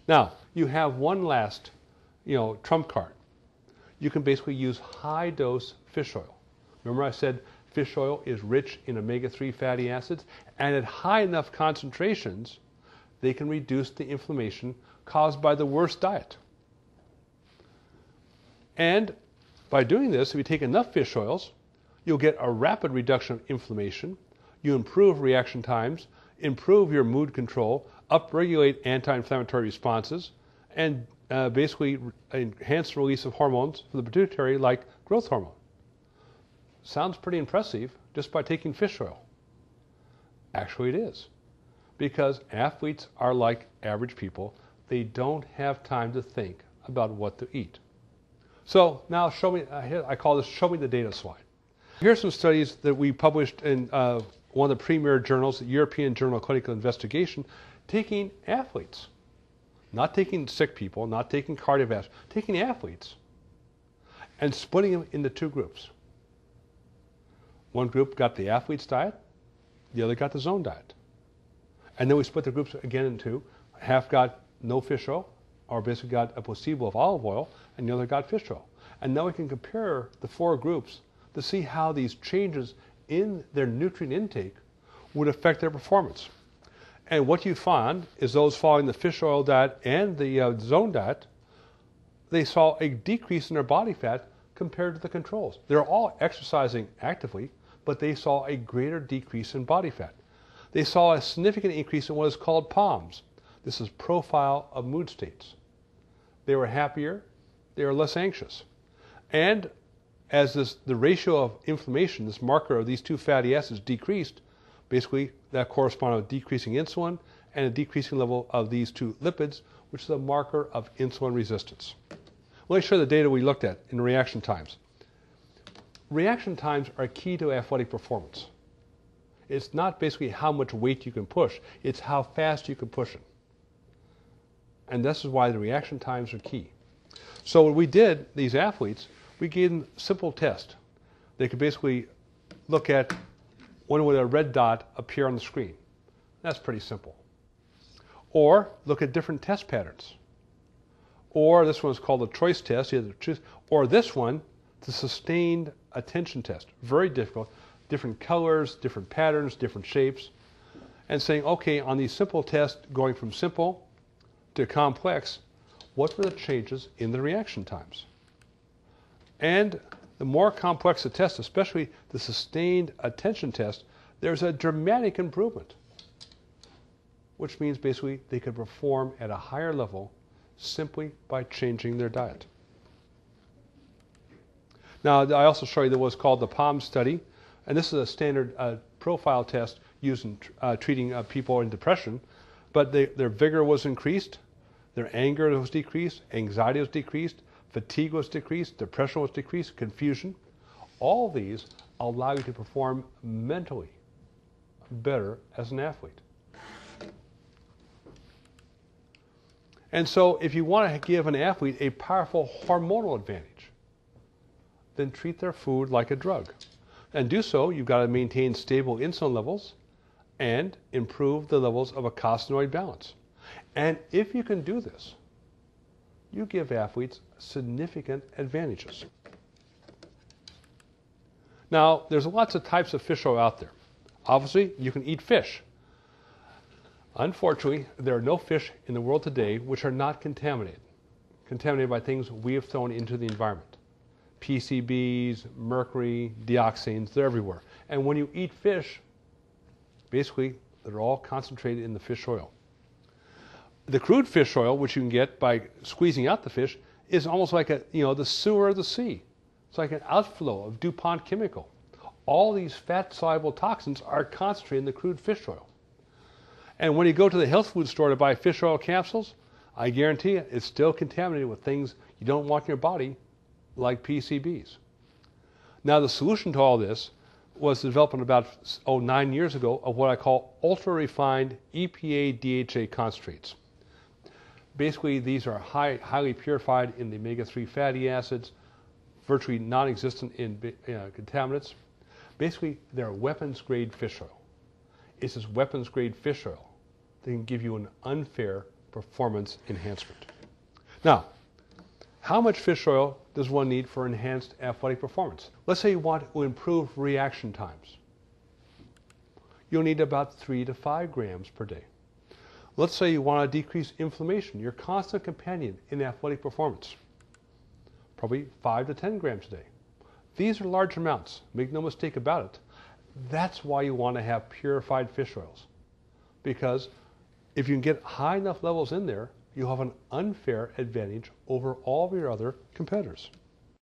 Now, you have one last, trump card. You can basically use high-dose fish oil. Remember I said fish oil is rich in omega-3 fatty acids, and at high enough concentrations, they can reduce the inflammation caused by the worst diet. And by doing this, if you take enough fish oils, you'll get a rapid reduction of inflammation, you improve reaction times, improve your mood control, upregulate anti-inflammatory responses, and basically enhance the release of hormones for the pituitary like growth hormone. Sounds pretty impressive just by taking fish oil. Actually it is. Because athletes are like average people. They don't have time to think about what to eat. So now show me, I call this show me the data slide. Here's some studies that we published in one of the premier journals, the European Journal of Clinical Investigation, taking athletes. Not taking sick people, not taking cardiovascular, taking athletes and splitting them into two groups. One group got the athlete's diet, the other got the zone diet. And then we split the groups again in two. Half got no fish oil, or basically got a placebo of olive oil, and the other got fish oil. And now we can compare the four groups to see how these changes in their nutrient intake would affect their performance. And what you find is those following the fish oil diet and the zone diet, they saw a decrease in their body fat compared to the controls. They're all exercising actively, but they saw a greater decrease in body fat. They saw a significant increase in what is called POMS. This is profile of mood states. They were happier, they were less anxious. And as the ratio of inflammation, this marker of these two fatty acids decreased, basically that corresponded with decreasing insulin and a decreasing level of these two lipids, which is a marker of insulin resistance. Let me show you the data we looked at in reaction times. Reaction times are key to athletic performance. It's not basically how much weight you can push, it's how fast you can push it. And this is why the reaction times are key. So what we did, these athletes, we gave them a simple test. They could basically look at when would a red dot appear on the screen. That's pretty simple. Or look at different test patterns. Or this one is called the choice test. You have to choose. Or this one, the sustained attention test. Very difficult. Different colors, different patterns, different shapes. And saying, okay, on these simple tests, going from simple to complex, what were the changes in the reaction times? And the more complex the test, especially the sustained attention test, there's a dramatic improvement, which means basically they could perform at a higher level simply by changing their diet. Now, I also show you what's called the POMS study, and this is a standard profile test used in treating people in depression, but their vigor was increased, their anger was decreased, anxiety was decreased, fatigue was decreased, depression was decreased, confusion. All these allow you to perform mentally better as an athlete. And so if you want to give an athlete a powerful hormonal advantage, then treat their food like a drug. And do so, you've got to maintain stable insulin levels and improve the levels of eicosanoid balance. And if you can do this, you give athletes significant advantages. Now, there's lots of types of fish oil out there. Obviously, you can eat fish. Unfortunately, there are no fish in the world today which are not contaminated by things we have thrown into the environment. PCBs, mercury, dioxins, they're everywhere. And when you eat fish, basically, they're all concentrated in the fish oil. The crude fish oil, which you can get by squeezing out the fish, is almost like the sewer of the sea. It's like an outflow of DuPont chemical. All these fat-soluble toxins are concentrated in the crude fish oil. And when you go to the health food store to buy fish oil capsules, I guarantee you it's still contaminated with things you don't want in your body, like PCBs. Now, the solution to all this was the development about 9 years ago of what I call ultra-refined EPA DHA concentrates. Basically, these are highly purified in the omega-3 fatty acids, virtually non-existent in contaminants. Basically, they're weapons-grade fish oil. It's this weapons-grade fish oil that can give you an unfair performance enhancement. Now, how much fish oil does one need for enhanced athletic performance? Let's say you want to improve reaction times. You'll need about 3 to 5 grams per day. Let's say you want to decrease inflammation, your constant companion in athletic performance. Probably 5 to 10 grams a day. These are large amounts, make no mistake about it. That's why you want to have purified fish oils. Because if you can get high enough levels in there, you'll have an unfair advantage over all of your other competitors.